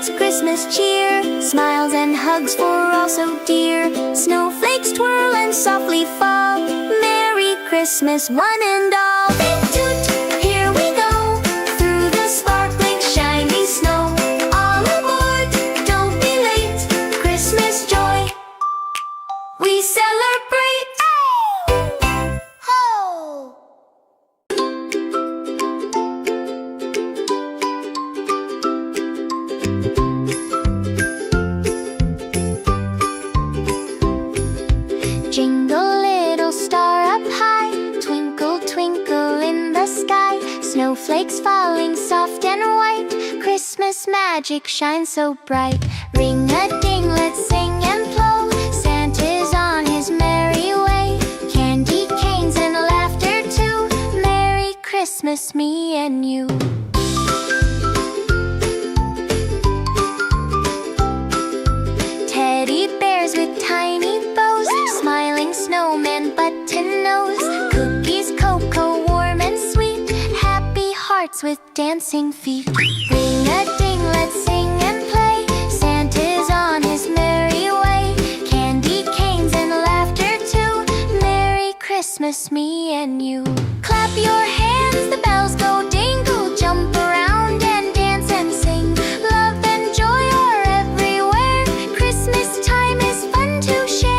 it's Christmas cheer. Smiles and hugs for all so dear. Snowflakes twirl and softly fall. Merry Christmas, one and all. Toot, here we go, through the sparkling, shiny snow. All aboard, don't be late. Christmas joy, we celebrate. Ho! Jingle little star up high, twinkle twinkle in the sky. Snowflakes falling soft and white, Christmas magic shines so bright. Ring a ding, let's sing and blow. Santa's on his merry way. Candy canes and laughter too. Merry Christmas, me and you. Teddy bears with tiny bows, smiling snowman button nose. Cookies, cocoa, warm and sweet. Happy hearts with dancing feet. Ring a ding, let's sing and play. Santa's on his merry way. Candy canes and laughter too. Merry Christmas, me and you. Clap your hands, the bells go dingle. Jump around and dance and sing. Love and joy are everywhere. Christmas time is fun to share.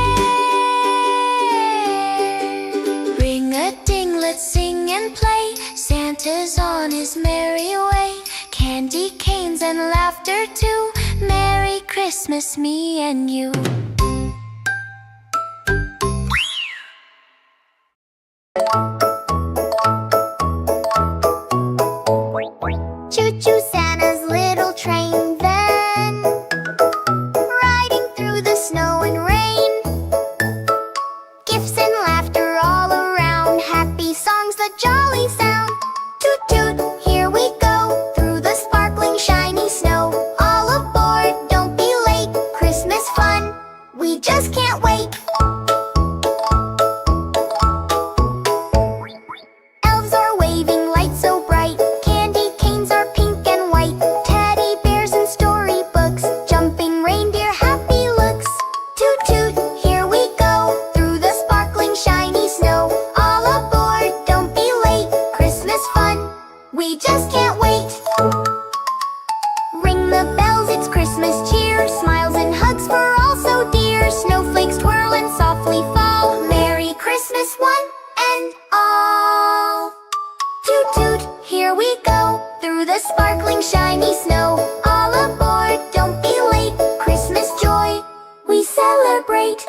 Ring a ding, let's sing and play. Santa's on his merry way. Candy canes and laughter too. Merry Christmas, me and you. Choo-choo Santa's little train then, riding through the snow and rain. Gifts and laughter all around, happy songs, the jolly sound. Toot toot, here we go, through the sparkling shiny snow. All aboard, don't be late, Christmas fun, we just can't wait. Elves are waving lights so bright, candy canes are pink and white. Teddy bears and storybooks, jumping reindeer, happy looks. Toot toot, here we go, through the sparkling shiny snow. All aboard, don't be late, Christmas fun, we just can't wait. Ring the bells, it's Christmas cheer. Smiles and hugs for all so dear. Snowflakes twirl and softly fall. Merry Christmas, one and all. Toot toot, here we go, through the sparkling shiny snow. All aboard, don't be late, Christmas joy, we celebrate.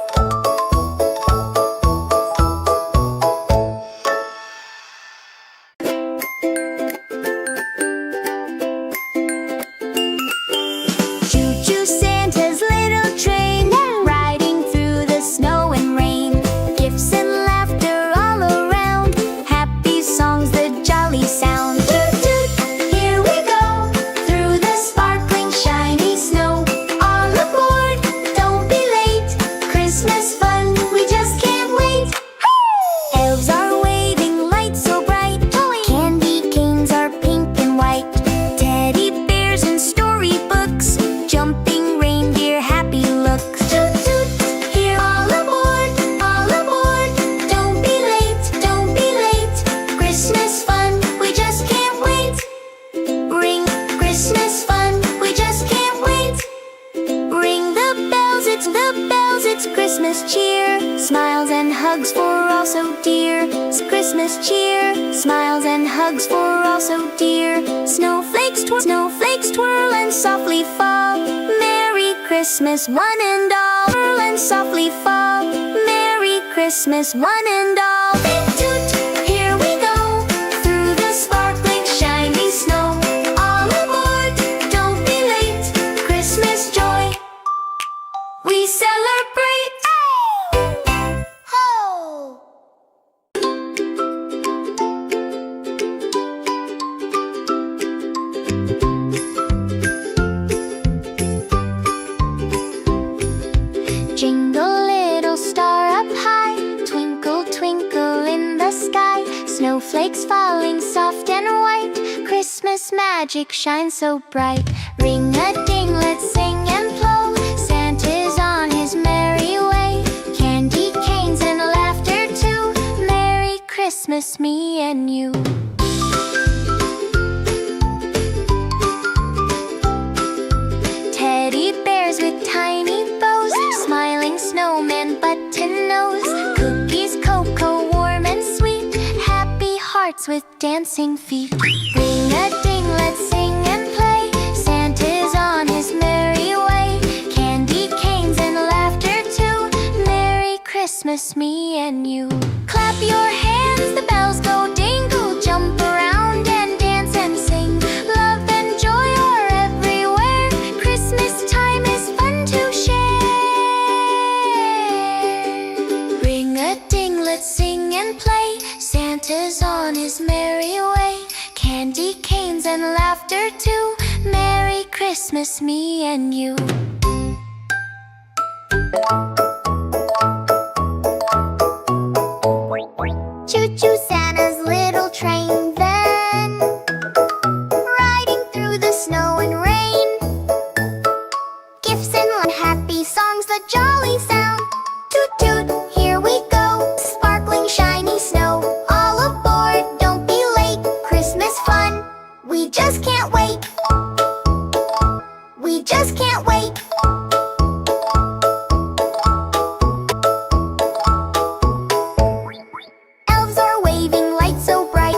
Choo-choo Santa's little train, riding through the snow and rain. Gifts and laughter all around, happy songs, the jolly sound. Toot toot, here we go, through the sparkling shiny snow. All aboard, don't be late, Christmas fun, we just can't wait. Elves are waving lights so bright, candy canes are pink and white. Teddy bears and storybooks, jumping reindeer, happy looks. Toot toot, here all aboard, don't be late, don't be late. Christmas fun, we just can't wait. Ring Christmas fun, we just can't wait. Ring the bells, it's Christmas cheer. Smiles and hugs for all so dear. It's Christmas cheer. Smiles and hugs for all so dear. Snowflakes twirl and softly fall. Merry Christmas, one and all. Twirl and softly fall. Merry Christmas, one and all. Toot, here we go, through the sparkling shiny snow. All aboard, don't be late, Christmas joy, we celebrate. Ho! Jingle little star up high, twinkle twinkle in the sky. Snowflakes falling soft and white, Christmas magic shines so bright. Ring a ding, let's with dancing feet. Ring a ding, let's sing and play. Santa's on his merry way. Candy canes and laughter too. Merry Christmas, me and you. Clap your hands, the bells go dingle. Jump around and dance and sing. Love and joy are everywhere. Christmas time is fun to share. Ring a ding, let's sing and play. Santa's on his merry way. Candy canes and laughter too. Merry Christmas, me and you. Choo-choo Santa's little train, then riding through the snow and rain. Gifts and happy songs, the jolly sound. Toot-toot, here we go. Sparkling shiny snow. All aboard, don't be late. Christmas fun, we just can't wait. We just can't wait. Elves are waving lights so bright.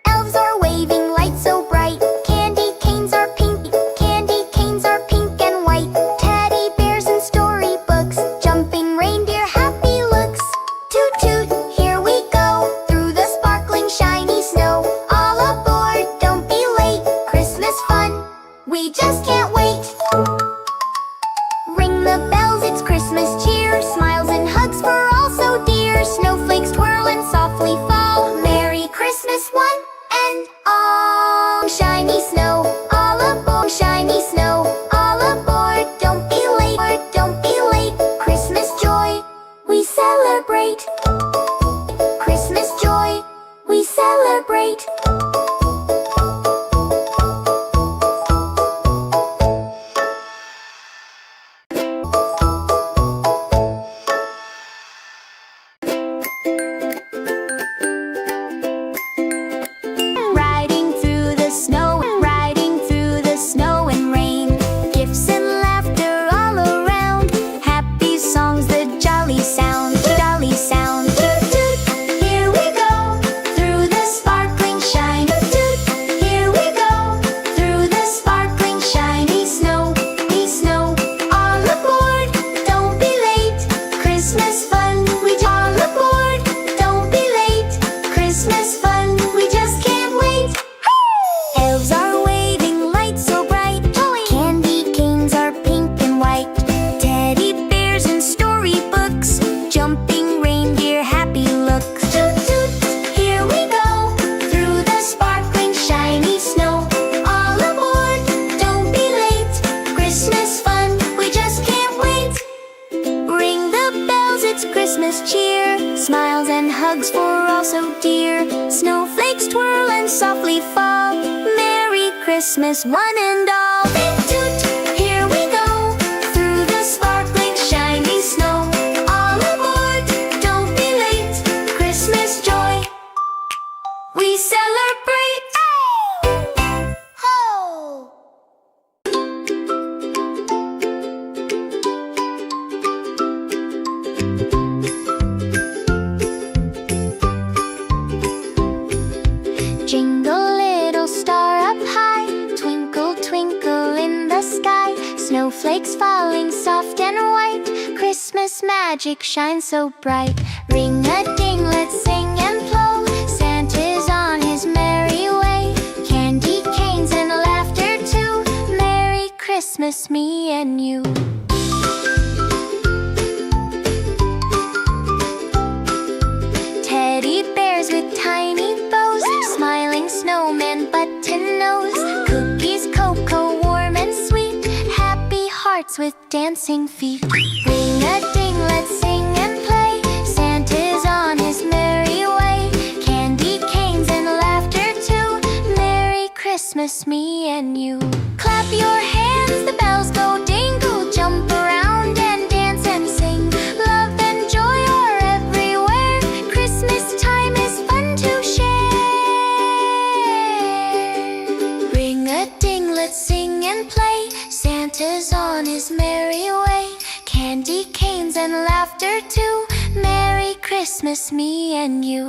Elves are waving lights so bright. Candy canes are pink. Candy canes are pink and white. Teddy bears and storybooks. Jumping reindeer, happy looks. Toot toot, here we go. Through the sparkling shiny snow. All aboard, don't be late. Christmas fun, we just can't wait. Ring the bells, it's Christmas cheer. Smiles and hugs for all so dear. Snowflakes twirl and softly fall. Merry Christmas one and all. Shiny snow, all aboard. Shiny snow, all aboard. Don't be late, don't be late. Christmas joy, we celebrate. Christmas joy, we celebrate. Riding through the snow and rain. Gifts and laughter all around. Happy songs, the jolly sound, jolly sound. Toot toot, here we go. Through the sparkling shine. Toot toot, here we go. Through the sparkling shiny snow. Snow, all aboard, don't be late. Christmas fun, we all aboard. Don't be late. Christmas fun, we just can't wait. Elves are waving lights so bright. Candy canes are pink and white. Teddy bears and storybooks. Jumping reindeer, happy looks. Toot toot, here we go. Through the sparkling shiny snow. All aboard, don't be late. Christmas fun, we just can't wait. Ring the bells, it's Christmas cheer. Smiles and hugs for all so dear. Snowflakes twirl and softly fall. Merry Christmas one and all. Toot, here we go. Through the sparkling shiny snow. All aboard, don't be late. Christmas joy, we celebrate. Ho! Jingle little star up high. Twinkle twinkle in the sky. Snowflakes falling soft and white. Christmas magic shines so bright. Ring a ding, let's sing and blow. Santa's on his merry way. Candy canes and laughter too. Merry Christmas, me and you. Teddy bears with tiny bows. Smiling snowman button nose. Cookies, cocoa, warm and sweet. Happy hearts with dancing feet. Ring a ding, let's sing and play. Santa's on his merry way. Candy canes and laughter too. Merry Christmas, me and you. Clap your hands, the bells go dingle. Jump around and dance and sing. Love and joy are everywhere. Christmas time is fun to share. Ring a ding, let's sing and play. Santa's on his merry way. Candy canes and laughter too. Merry Christmas, me and you.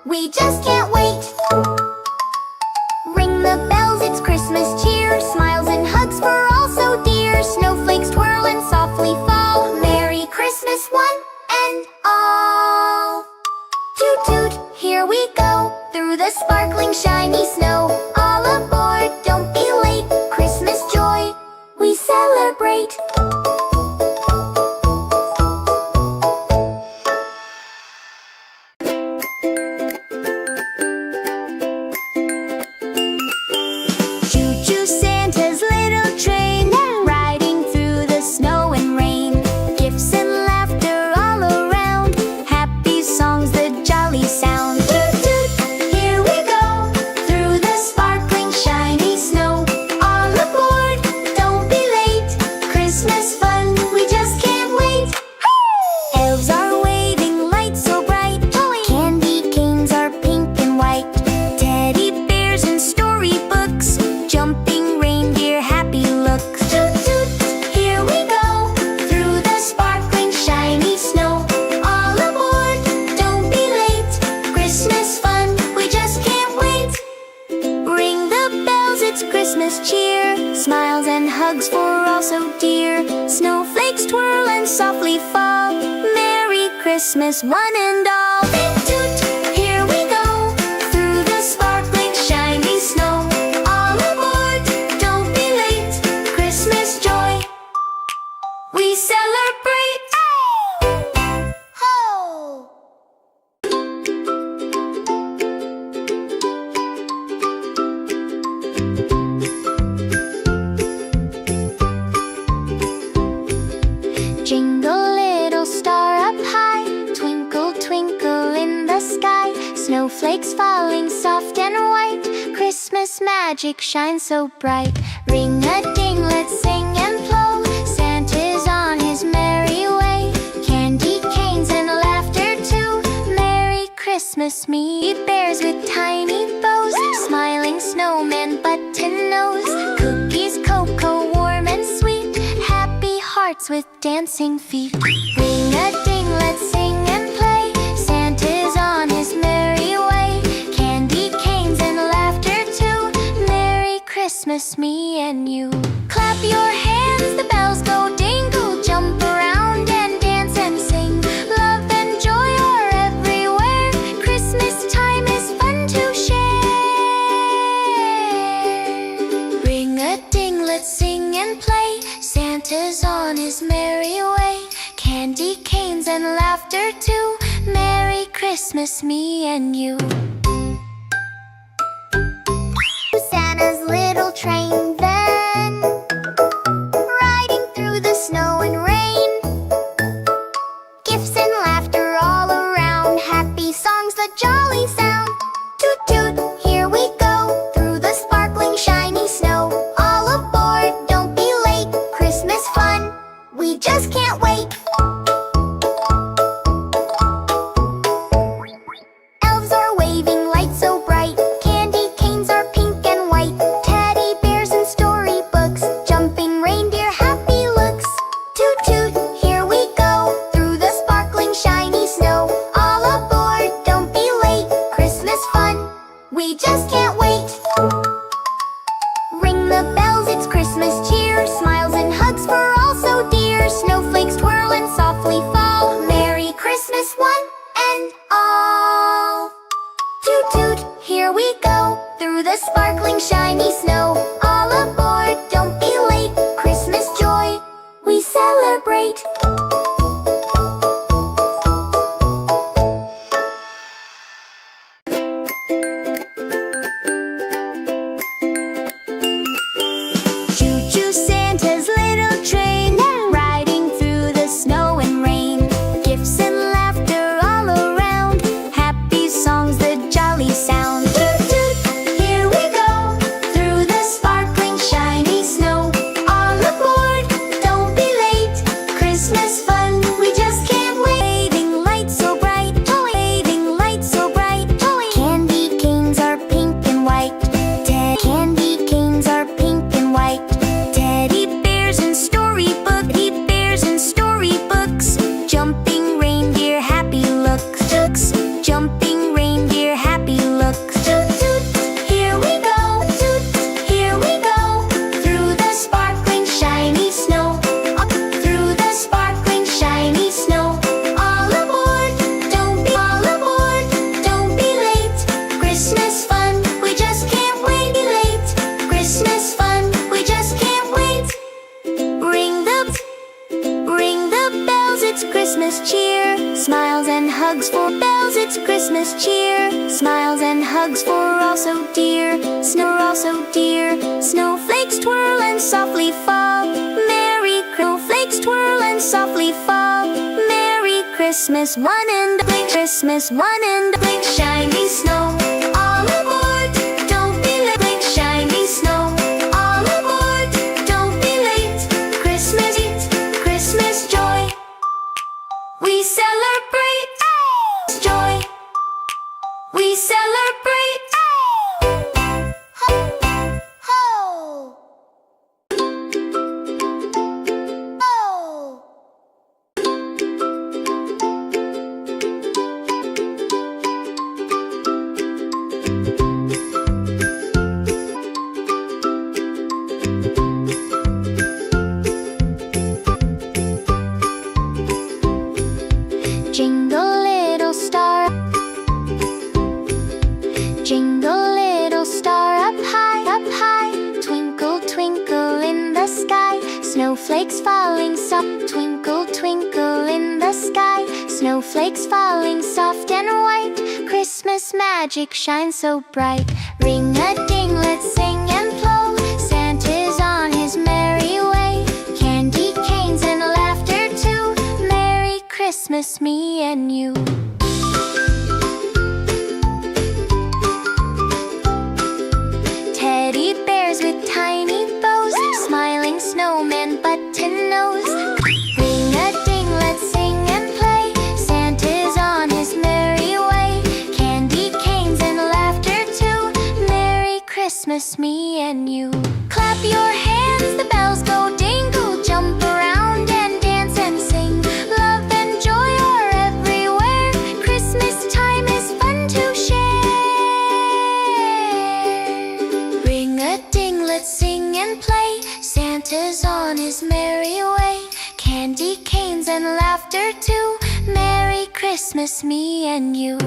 We just can't wait. Ring the bells, it's Christmas cheer. Smiles and hugs for all so dear. Snowflakes twirl and softly fall. Merry Christmas one and all. Toot toot, here we go. Through the sparkling shiny snow. All aboard, don't be late. Christmas joy, we celebrate. Choo-choo Santa's little train, riding through the snow and rain. Gifts and laughter all around. Happy songs, the jolly sound. Toot toot, here we go. Through the sparkling shiny snow. All aboard, don't be late. Christmas fun, we just can't wait. Elves are waving lights so bright. Candy canes are pink and white. Teddy bears and storybooks. Jumping reindeer, happy looks. Toot toot, here we go. Through the sparkling shiny snow. All aboard, don't be late. Christmas fun, we just can't wait. Ring the bells, it's Christmas cheer. Smiles and hugs for all so dear. Snowflakes twirl and softly fall. Merry Christmas one and all. Toot toot, here we go. Through the sparkling shiny snow. All aboard, don't be late. Christmas joy, we celebrate. Ho! Jingle little star up high, twinkle twinkle in the sky. Snowflakes falling soft and white, Christmas magic shines so bright. Ring a ding, let's sing and blow. Santa's on his merry way. Candy canes and laughter too. Merry Christmas, me bears with tiny bows. Smiling snowman button nose. Cookies, cocoa, warm and sweet. Happy hearts with dancing feet. Ring a ding, let's sing and play. Santa's on his merry way. Candy canes and laughter too. Merry Christmas, me and you. Clap your hands, the bells go dingle. Jump around and dance and sing. Love and joy are everywhere. Christmas time is fun to share. Ring a ding, let's sing and play. Santa's on his merry way. Candy canes and laughter too. Merry Christmas, me and you. Santa's little train then, riding through the snow and rain. Gifts and laughter all around. Happy songs, the jolly sound. Toot toot, here we go. Through the sparkling shiny snow. All aboard, don't be late. Christmas fun, we just can't wait. Elves are waving lights so bright. Candy canes are pink and white. Teddy bears and storybooks. Jumping reindeer, happy looks. Toot toot, here we go. Through the sparkling shiny snow. All aboard, don't be late. Christmas fun, we just can't wait. Ring the bells, it's Christmas cheer. Smiles and hugs for all so dear. Snowflakes twirl and softly fall. Merry Christmas one and all. Toot toot, here we go. Through the sparkling shiny snow. All aboard, don't be late. Christmas joy, we celebrate. Choo-choo Santa's little train, riding through the snow and rain. Gifts and laughter all around. Happy songs, the jolly sound. Toot toot, here we go. Through the sparkling shiny snow. All aboard, don't be late. Christmas Christmas cheer. Smiles and hugs for all so dear. Snowflakes twirl and softly fall. Snowflakes twirl and softly fall. Merry Christmas, one and a blink. Christmas, one and a blink. Shiny snow, all aboard. Don't be late. Blink, shiny snow, all aboard. Don't be late. Christmas Eve, Christmas joy. We celebrate joy. We celebrate. Ho, ho. Jingle little star, jingle little star up high, twinkle, twinkle in the sky, snowflakes falling soft, twinkle, twinkle in the sky, snowflakes falling soft and white, Christmas magic shines so bright. Ring a ding, let's sing and blow, Santa's on his merry way, candy canes and laughter too, Merry Christmas, me and you. Teddy bears with tiny bows, smiling snowman button nose. Ring a ding, let's sing and play, Santa's on his merry way, candy canes and laughter too, Merry Christmas, me and you. Clap your hands, the bells go dingle, jump around and dance and sing, love and joy are everywhere, Christmas time is fun to share. Ring a ding, let's sing and play, Santa's on his merry way, candy canes and laughter too, Merry Christmas, me and you.